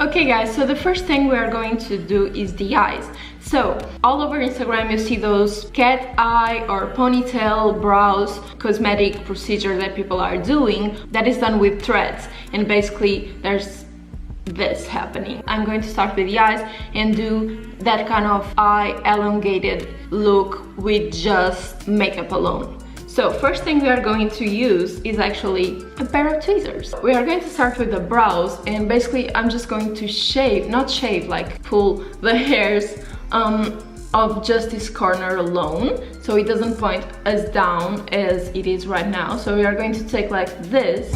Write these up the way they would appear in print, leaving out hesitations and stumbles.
Okay guys, so the first thing we are going to do is the eyes. So all over Instagram you see those cat eye or ponytail brows cosmetic procedure that people are doing that is done with threads, and basically there's this happening. I'm going to start with the eyes and do that kind of eye elongated look with just makeup alone. So first thing we are going to use is actually a pair of tweezers. We are going to start with the brows, and basically I'm just going to shave, not shave, like pull the hairs of just this corner alone, so it doesn't point as down as it is right now. So we are going to take like this.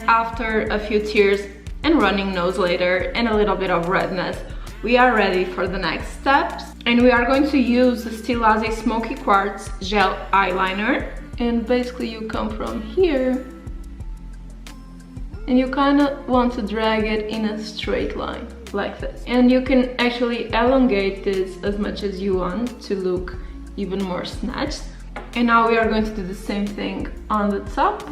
After a few tears and running nose later and a little bit of redness, we are ready for the next steps, and we are going to use the Stilaze Smoky Quartz Gel Eyeliner. And basically you come from here and you kind of want to drag it in a straight line like this, and you can actually elongate this as much as you want to look even more snatched. And now we are going to do the same thing on the top.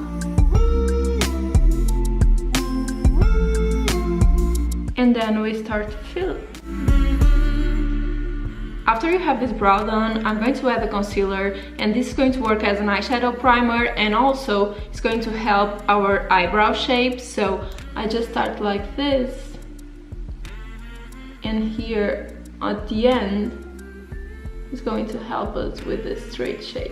And then we start to fill it. After you have this brow done, I'm going to add the concealer, and this is going to work as an eyeshadow primer, and also it's going to help our eyebrow shape. So I just start like this, and here at the end is going to help us with this straight shape.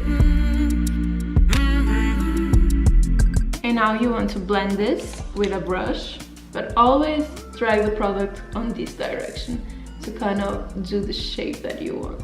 And now you want to blend this with a brush, but always drag the product on this direction to kind of do the shape that you want.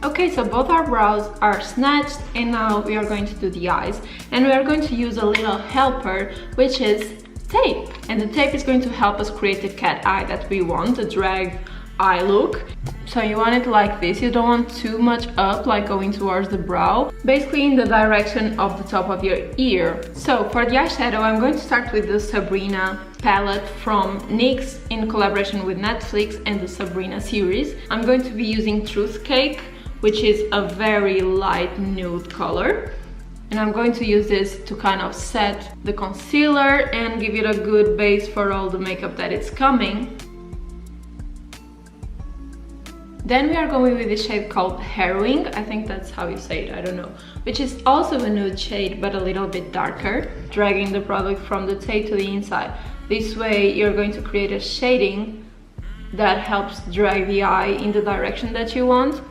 Okay, so both our brows are snatched, and now we are going to do the eyes, and we are going to use a little helper, which is tape. And the tape is going to help us create the cat eye that we want, the drag eye look. So you want it like this, you don't want too much up, like going towards the brow, basically in the direction of the top of your ear. So for the eyeshadow, I'm going to start with the Sabrina palette from NYX in collaboration with Netflix and the Sabrina series. I'm going to be using Truth Cake, which is a very light nude color. And I'm going to use this to kind of set the concealer and give it a good base for all the makeup that is coming. Then we are going with this shade called Harrowing, I think that's how you say it, I don't know, which is also a nude shade but a little bit darker, dragging the product from the tape to the inside. This way you're going to create a shading that helps drag the eye in the direction that you want.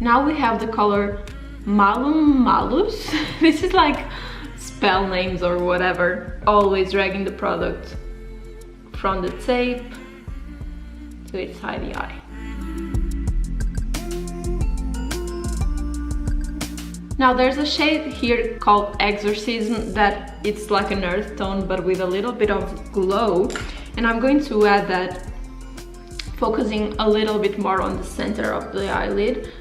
Now we have the color Malum Malus. This is like spell names or whatever. Always dragging the product from the tape to inside the eye. Now there's a shade here called Exorcism that it's like an earth tone but with a little bit of glow, and I'm going to add that, focusing a little bit more on the center of the eyelid.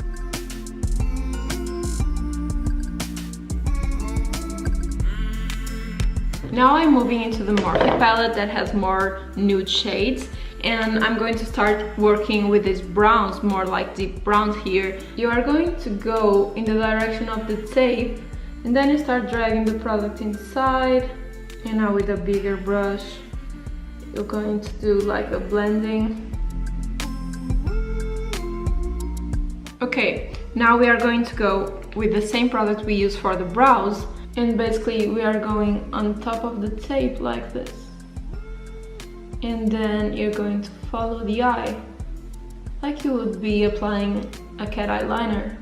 Now I'm moving into the Morphe palette that has more nude shades, and I'm going to start working with these browns, more like deep browns here. You are going to go in the direction of the tape, and then you start dragging the product inside. And now with a bigger brush, you're going to do like a blending. Okay, now we are going to go with the same product we use for the brows. And basically we are going on top of the tape like this. And then you're going to follow the eye, like you would be applying a cat eyeliner.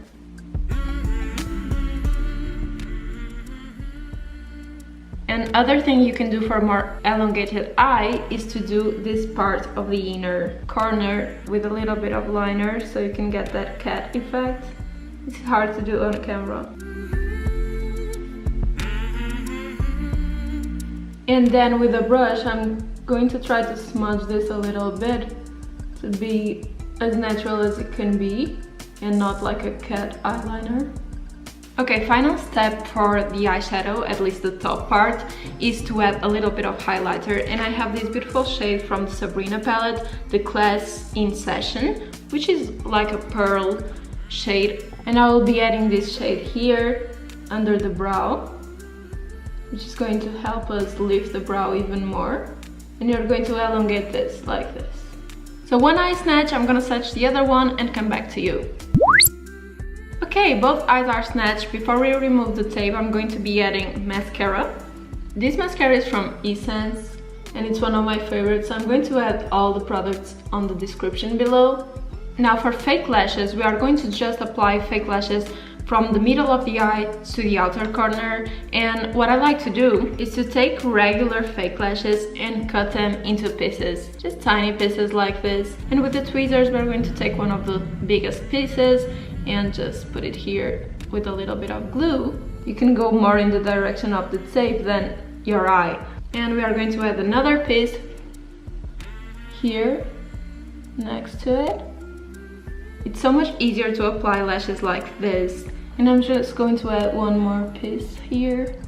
And other thing you can do for a more elongated eye is to do this part of the inner corner with a little bit of liner, so you can get that cat effect. It's hard to do on camera. And then with a brush, I'm going to try to smudge this a little bit to be as natural as it can be and not like a cat eyeliner. Okay, final step for the eyeshadow, at least the top part, is to add a little bit of highlighter. And I have this beautiful shade from the Sabrina palette, the Class In Session, which is like a pearl shade. And I will be adding this shade here under the brow, which is going to help us lift the brow even more. And you're going to elongate this like this. So when I snatch, I'm gonna snatch the other one and come back to you. Okay, both eyes are snatched. Before we remove the tape, I'm going to be adding mascara. This mascara is from Essence and it's one of my favorites. So I'm going to add all the products on the description below. Now for fake lashes, we are going to just apply fake lashes from the middle of the eye to the outer corner. And what I like to do is to take regular fake lashes and cut them into pieces, just tiny pieces like this. And with the tweezers, we're going to take one of the biggest pieces and just put it here with a little bit of glue. You can go more in the direction of the tape than your eye. And we are going to add another piece here next to it. It's so much easier to apply lashes like this. And I'm just going to add one more piece here.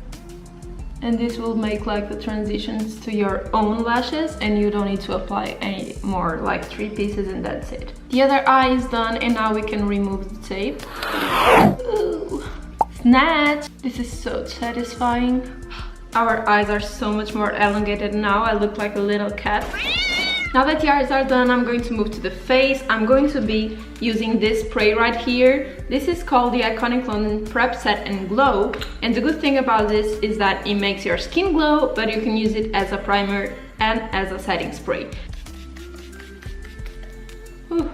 And this will make like the transitions to your own lashes and you don't need to apply any more, like 3 pieces and that's it. The other eye is done and now we can remove the tape. Ooh. Snatch! This is so satisfying. Our eyes are so much more elongated now. I look like a little cat. Now that the eyes are done, I'm going to move to the face. I'm going to be using this spray right here. This is called the Iconic London Prep Set and Glow. And the good thing about this is that it makes your skin glow, but you can use it as a primer and as a setting spray. Whew.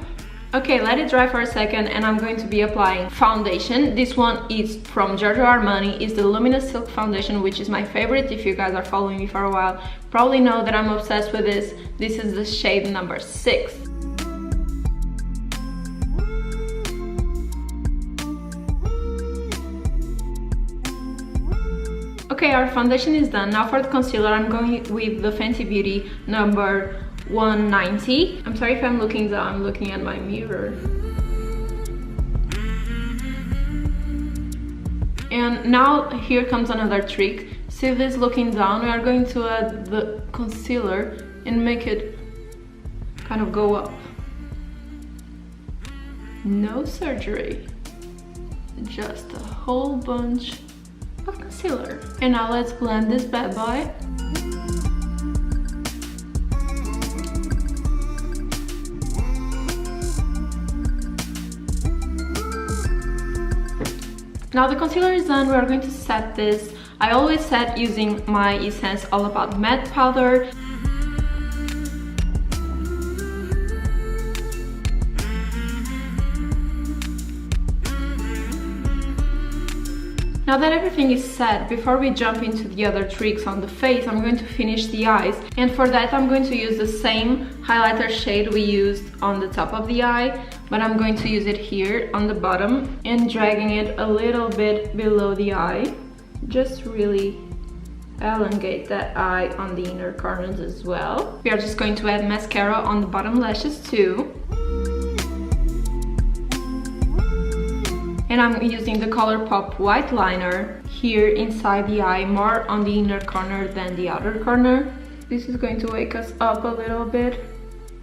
Okay, let it dry for a second and I'm going to be applying foundation. This one is from Giorgio Armani. It's the Luminous Silk Foundation, which is my favorite. If you guys are following me for a while, probably know that I'm obsessed with this. This is the shade number 6. Okay, our foundation is done. Now for the concealer, I'm going with the Fenty Beauty number 190. I'm sorry if I'm looking down, I'm looking at my mirror. And now here comes another trick. See this looking down, we are going to add the concealer and make it kind of go up. No surgery, just a whole bunch of concealer. And now let's blend this bad boy. Now the concealer is done, we are going to set this. I always set using my Essence All About Matte powder. Now that everything is set, before we jump into the other tricks on the face, I'm going to finish the eyes. And for that I'm going to use the same highlighter shade we used on the top of the eye, but I'm going to use it here on the bottom and dragging it a little bit below the eye. Just really elongate that eye on the inner corners as well. We are just going to add mascara on the bottom lashes too. And I'm using the ColourPop white liner here inside the eye, more on the inner corner than the outer corner. This is going to wake us up a little bit.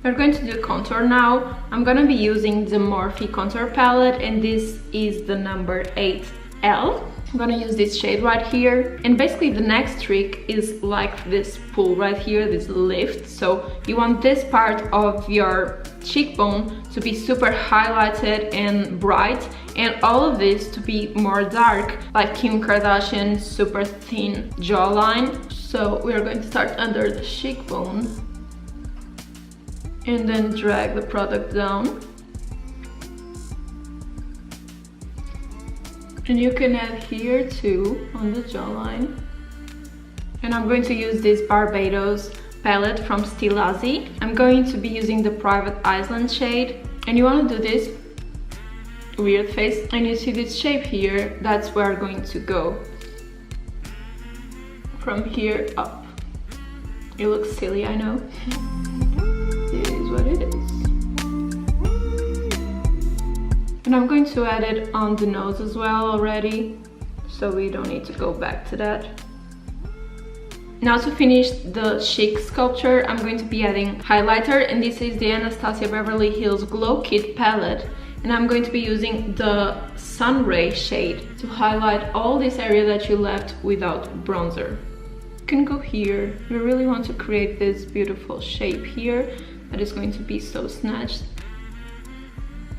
We're going to do contour now. I'm going to be using the Morphe contour palette and this is the number 8L. I'm going to use this shade right here. And basically the next trick is like this pull right here, this lift. So you want this part of your cheekbone to be super highlighted and bright, and all of this to be more dark, like Kim Kardashian's super thin jawline. So we are going to start under the cheekbone and then drag the product down. And you can add here too on the jawline. And I'm going to use this Barbados palette from Stilazi. I'm going to be using the Private Island shade. And you want to do this weird face. And you see this shape here, that's where I'm going to go. From here up. It looks silly, I know. It is what it is. And I'm going to add it on the nose as well already, so we don't need to go back to that. Now to finish the cheek sculpture, I'm going to be adding highlighter, and this is the Anastasia Beverly Hills Glow Kit palette. And I'm going to be using the Sun Ray shade to highlight all this area that you left without bronzer. You can go here. We really want to create this beautiful shape here that is going to be so snatched.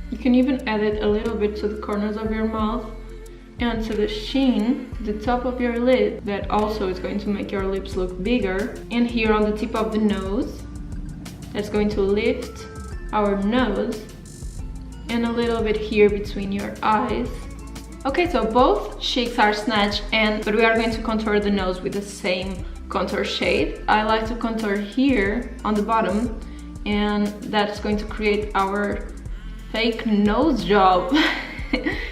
You can even add it a little bit to the corners of your mouth and to the sheen, the top of your lid, that also is going to make your lips look bigger. And here on the tip of the nose, that's going to lift our nose, and a little bit here between your eyes. Okay, so both cheeks are snatched, but we are going to contour the nose with the same contour shade. I like to contour here on the bottom, and that's going to create our fake nose job.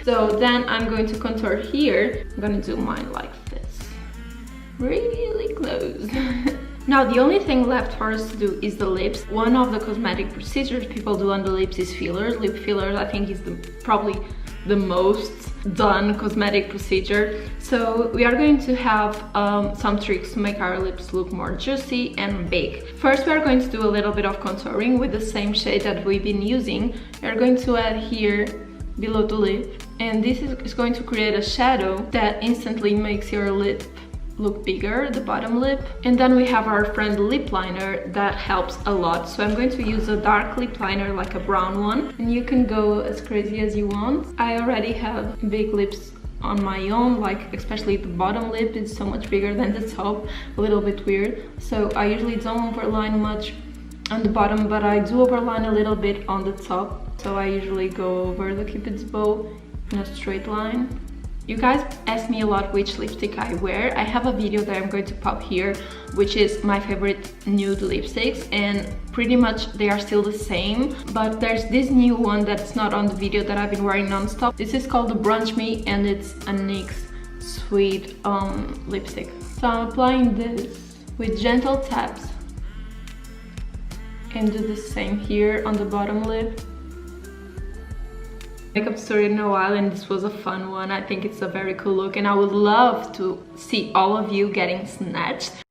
So then I'm going to contour here. I'm gonna do mine like this, really close. Now the only thing left for us to do is the lips. One of the cosmetic procedures people do on the lips is fillers. Lip fillers, I think, is probably the most done cosmetic procedure. So we are going to have some tricks to make our lips look more juicy and big. First, we are going to do a little bit of contouring with the same shade that we've been using. We are going to add here below the lip, and this is going to create a shadow that instantly makes your lip look bigger, the bottom lip. And then we have our friend lip liner that helps a lot. So I'm going to use a dark lip liner, like a brown one, and you can go as crazy as you want. I already have big lips on my own, like especially the bottom lip is so much bigger than the top, a little bit weird. So I usually don't overline much on the bottom, but I do overline a little bit on the top. So I usually go over the Cupid's bow in a straight line. You guys ask me a lot which lipstick I wear. I have a video that I'm going to pop here, which is my favorite nude lipsticks, and pretty much they are still the same. But there's this new one that's not on the video that I've been wearing non-stop. This is called the Brunch Me, and it's a NYX Sweet lipstick. So I'm applying this with gentle taps and do the same here on the bottom lip. Makeup tutorial in a while, and this was a fun one. I think it's a very cool look, and I would love to see all of you getting snatched.